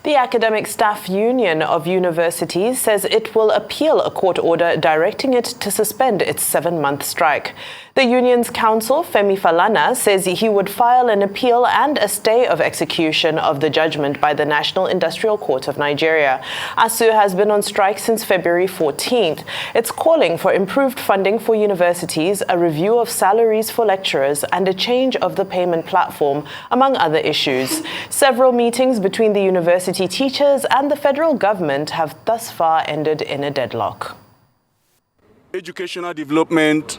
The Academic Staff Union of Universities says it will appeal a court order directing it to suspend its 7-month strike. The union's counsel, Femi Falana, says he would file an appeal and a stay of execution of the judgment by the National Industrial Court of Nigeria. ASUU has been on strike since February 14th. It's calling for improved funding for universities, a review of salaries for lecturers, and a change of the payment platform, among other issues. Several meetings between the university teachers and the federal government have thus far ended in a deadlock. Educational development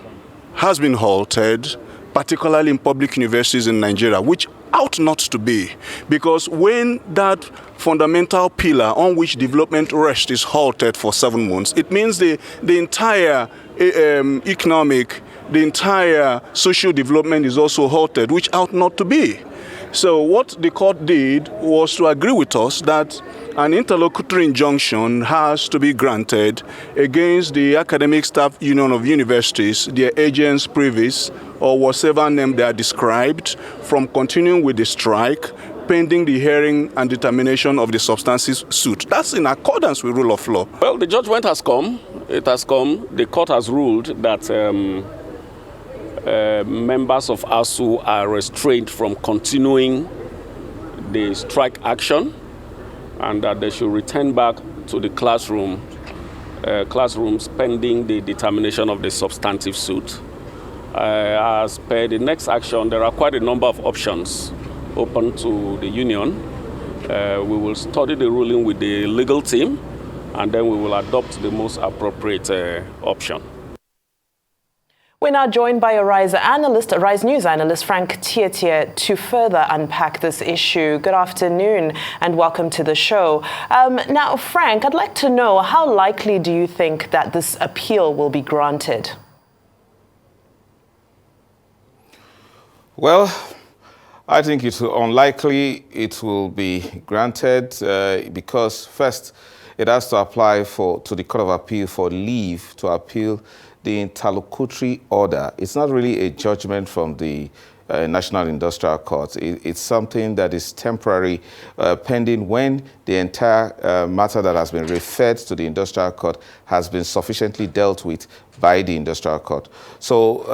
has been halted, particularly in public universities in Nigeria, which ought not to be, because when that fundamental pillar on which development rests is halted for 7 months, it means the entire economic, the entire social development is also halted, which ought not to be. So what the court did was to agree with us that an interlocutory injunction has to be granted against the Academic Staff Union of Universities, their agents, privies, or whatever name they are described, from continuing with the strike pending the hearing and determination of the substantive suit. That's in accordance with rule of law. Well, the judgment has come. It has come. The court has ruled that members of ASUU are restrained from continuing the strike action, and that they should return back to the classrooms pending the determination of the substantive suit. As per the next action, there are quite a number of options open to the union. We will study the ruling with the legal team, and then we will adopt the most appropriate option. We're now joined by Rise News analyst Frank Tietie to further unpack this issue. Good afternoon and welcome to the show. Now, Frank, I'd like to know, how likely do you think that this appeal will be granted? Well, I think it's unlikely it will be granted because first it has to apply to the Court of Appeal for leave to appeal the interlocutory order. It's not really a judgment from the National Industrial Court. It's something that is temporary, pending when the entire matter that has been referred to the Industrial Court has been sufficiently dealt with by the Industrial Court. So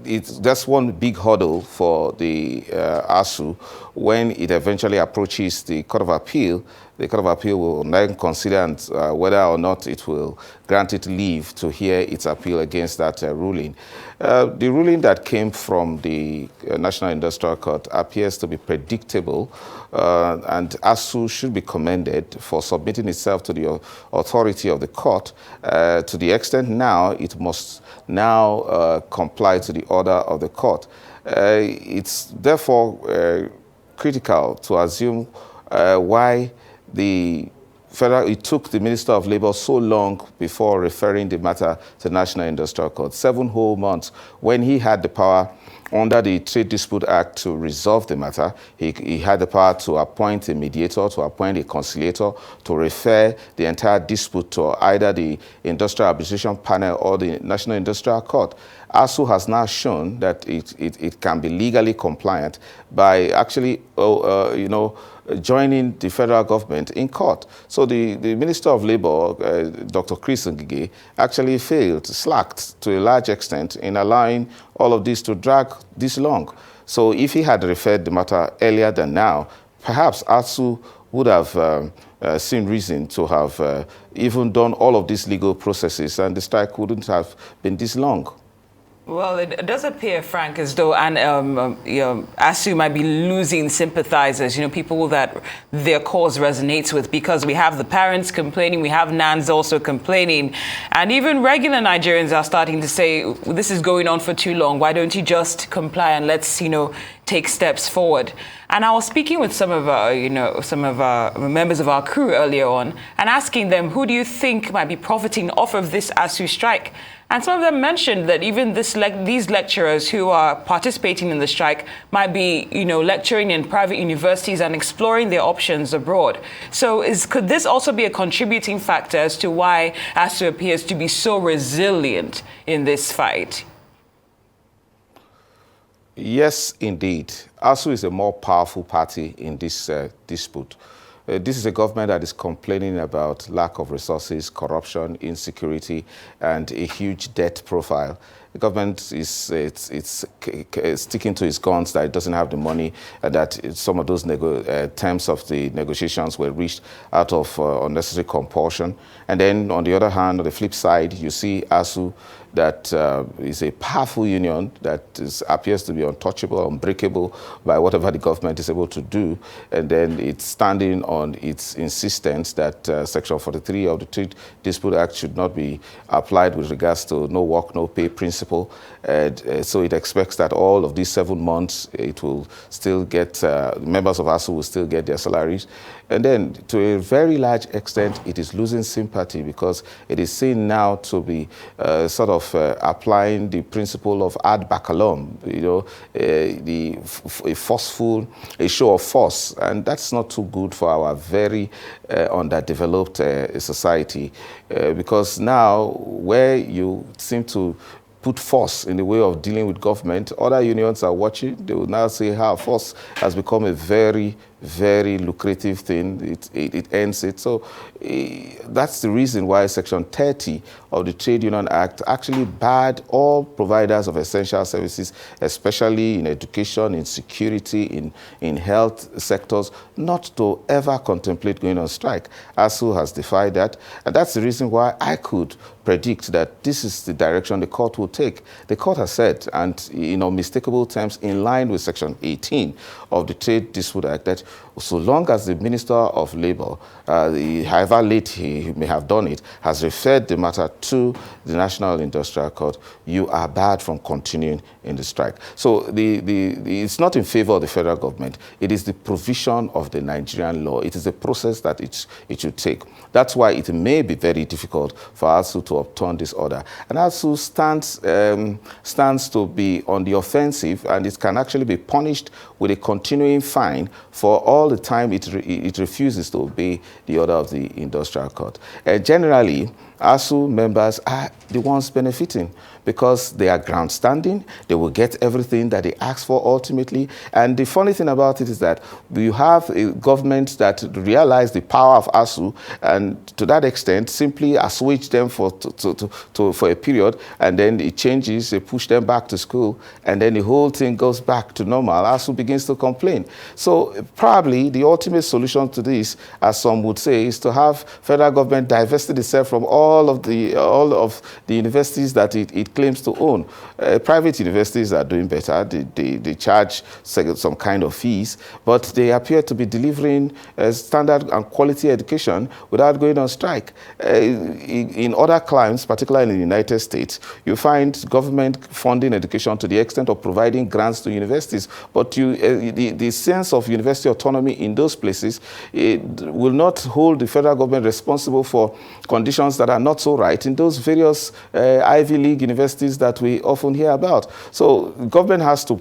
that's one big hurdle for the ASUU. When it eventually approaches the Court of Appeal, the Court of Appeal will then consider whether or not it will grant it leave to hear its appeal against that ruling. The ruling that came from the National Industrial Court appears to be predictable, and ASUU should be commended for submitting itself to the authority of the court to the extent now it must now comply to the order of the court. It's therefore critical to assume why it took the Minister of Labour so long before referring the matter to the National Industrial Court, 7 whole months, when he had the power under the Trade Dispute Act to resolve the matter. He had the power to appoint a mediator, to appoint a conciliator, to refer the entire dispute to either the Industrial Arbitration Panel or the National Industrial Court. ASUU has now shown that it can be legally compliant by actually, joining the federal government in court. So the Minister of Labour, Dr. Chris Ngige, actually slacked to a large extent in allowing all of this to drag this long. So if he had referred the matter earlier than now, perhaps ASUU would have seen reason to have even done all of these legal processes, and the strike wouldn't have been this long. Well, it does appear, Frank, as though ASUU might be losing sympathizers, people that their cause resonates with, because we have the parents complaining, we have NANS also complaining, and even regular Nigerians are starting to say, this is going on for too long, why don't you just comply and let's, take steps forward. And I was speaking with some of our members of our crew earlier on and asking them, who do you think might be profiting off of this ASUU strike? And some of them mentioned that even these lecturers who are participating in the strike might be, lecturing in private universities and exploring their options abroad. So could this also be a contributing factor as to why ASUU appears to be so resilient in this fight? Yes, indeed. ASUU is a more powerful party in this dispute. this is a government that is complaining about lack of resources, corruption, insecurity, and a huge debt profile. The government is sticking to its guns that it doesn't have the money, and that some of those terms of the negotiations were reached out of unnecessary compulsion. And then, on the other hand, on the flip side, you see ASUU, that is a powerful union that appears to be untouchable, unbreakable by whatever the government is able to do. And then it's standing on its insistence that Section 43 of the Trade Dispute Act should not be applied with regards to no work, no pay principle. So it expects that all of these 7 months, it will still get, members of ASUU will still get their salaries. And then, to a very large extent, it is losing sympathy because it is seen now to be sort of applying the principle of ad baculum, you know, a show of force. And that's not too good for our very underdeveloped society, because now where you seem to put force in the way of dealing with government, other unions are watching. They will now say how force has become a very, very lucrative thing. It ends it. So that's the reason why Section 30 of the Trade Union Act actually barred all providers of essential services, especially in education, in security, in health sectors, not to ever contemplate going on strike. ASUU has defied that. And that's the reason why I could predict that this is the direction the court will take. The court has said, and in unmistakable terms, in line with Section 18 of the Trade Dispute Act, that so long as the Minister of Labour, however late he may have done it, has referred the matter to the National Industrial Court, you are barred from continuing in the strike. So it's not in favor of the federal government. It is the provision of the Nigerian law. It is a process that it should take. That's why it may be very difficult for ASUU to upturn this order. And ASUU stands to be on the offensive, and it can actually be punished with a continuing fine for all the time it refuses to obey the order of the Industrial Court. Generally, ASUU members are the ones benefiting because they are groundstanding. They will get everything that they ask for ultimately. And the funny thing about it is that you have a government that realize the power of ASUU, and to that extent simply assuage them for a period, and then it changes, they push them back to school, and then the whole thing goes back to normal. ASUU begins to complain. So probably the ultimate solution to this, as some would say, is to have federal government divested itself from all of the universities that it claims to own. Private universities are doing better. They charge some kind of fees, but they appear to be delivering standard and quality education without going on strike. In other climes, particularly in the United States, you find government funding education to the extent of providing grants to universities, but the sense of university autonomy in those places will not hold the federal government responsible for conditions that are not so right in those various Ivy League universities that we often hear about. So government has to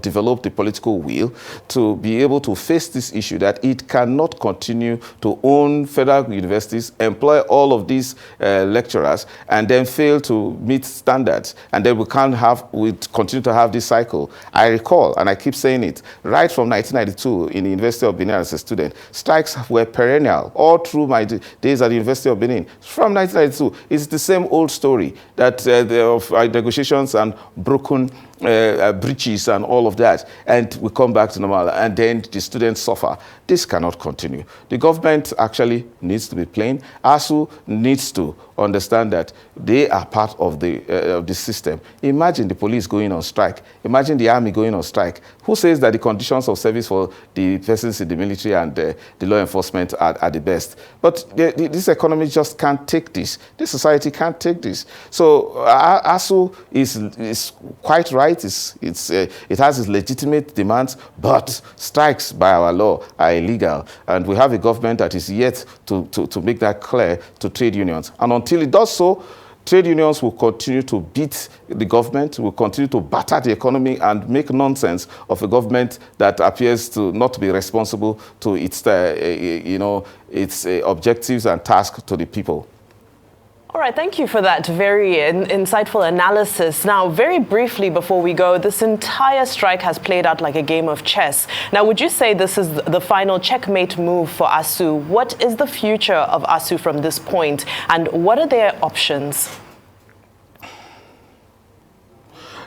develop the political will to be able to face this issue, that it cannot continue to own federal universities, employ all of these lecturers, and then fail to meet standards. And then we continue to have this cycle. I recall, and I keep saying it, right from 1992 in the University of Benin as a student, strikes were perennial all through my days at the University of Benin. From 1992, it's the same old story that of negotiations and broken breaches and all of that, and we come back to normal, and then the students suffer. This cannot continue. The government actually needs to be plain. ASUU needs to understand that they are part of the system. Imagine the police going on strike. Imagine the army going on strike. Who says that the conditions of service for the persons in the military and the law enforcement are the best? But this economy just can't take this. This society can't take this. So ASUU is quite right. It has its legitimate demands, but strikes by our law are illegal. And we have a government that is yet to make that clear to trade unions. And until it does so, trade unions will continue to beat the government, will continue to batter the economy and make nonsense of a government that appears to not be responsible to its objectives and tasks to the people. All right, thank you for that very insightful analysis. Now, very briefly before we go, this entire strike has played out like a game of chess. Now, would you say this is the final checkmate move for ASUU? What is the future of ASUU from this point, and what are their options?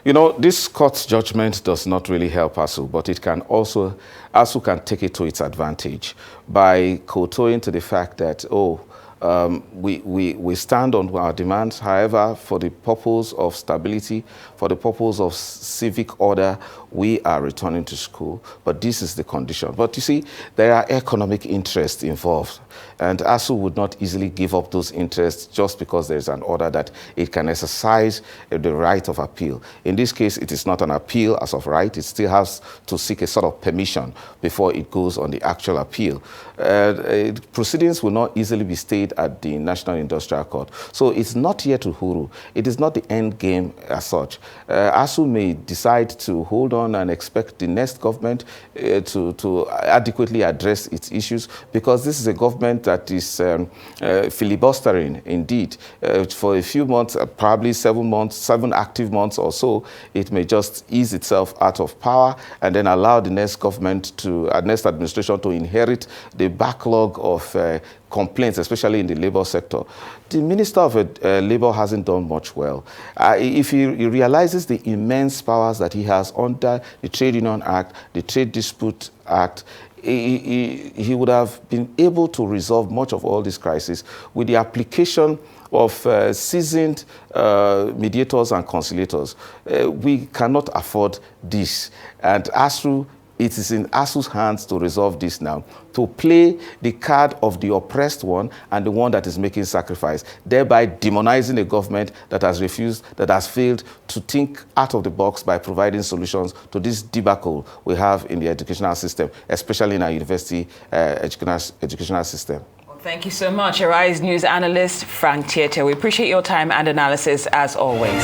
You know, this court's judgment does not really help ASUU, but it can also, ASUU can take it to its advantage by kowtowing to the fact that, we stand on our demands. However, for the purpose of stability, for the purpose of civic order, we are returning to school. But this is the condition. But you see, there are economic interests involved. And ASUU would not easily give up those interests just because there is an order that it can exercise the right of appeal. In this case, it is not an appeal as of right. It still has to seek a sort of permission before it goes on the actual appeal. Proceedings will not easily be stayed at the National Industrial Court. So it's not yet Uhuru. It is not the end game as such. ASUU may decide to hold on and expect the next government to adequately address its issues, because this is a government that is filibustering indeed. For a few months, probably 7 months, 7 active months or so, it may just ease itself out of power and then allow the next government to, next administration to inherit the backlog of complaints, especially in the labor sector. The Minister of Labor hasn't done much well. If he realizes the immense powers that he has under the Trade Union Act, the Trade Dispute Act, he would have been able to resolve much of all this crisis with the application of seasoned mediators and conciliators. We cannot afford this. And ASUU, it is in ASUU's hands to resolve this now, to play the card of the oppressed one and the one that is making sacrifice, thereby demonizing a government that has refused, that has failed to think out of the box by providing solutions to this debacle we have in the educational system, especially in our university educational system. Thank you so much, Arise News analyst Frank Tietie. We appreciate your time and analysis as always.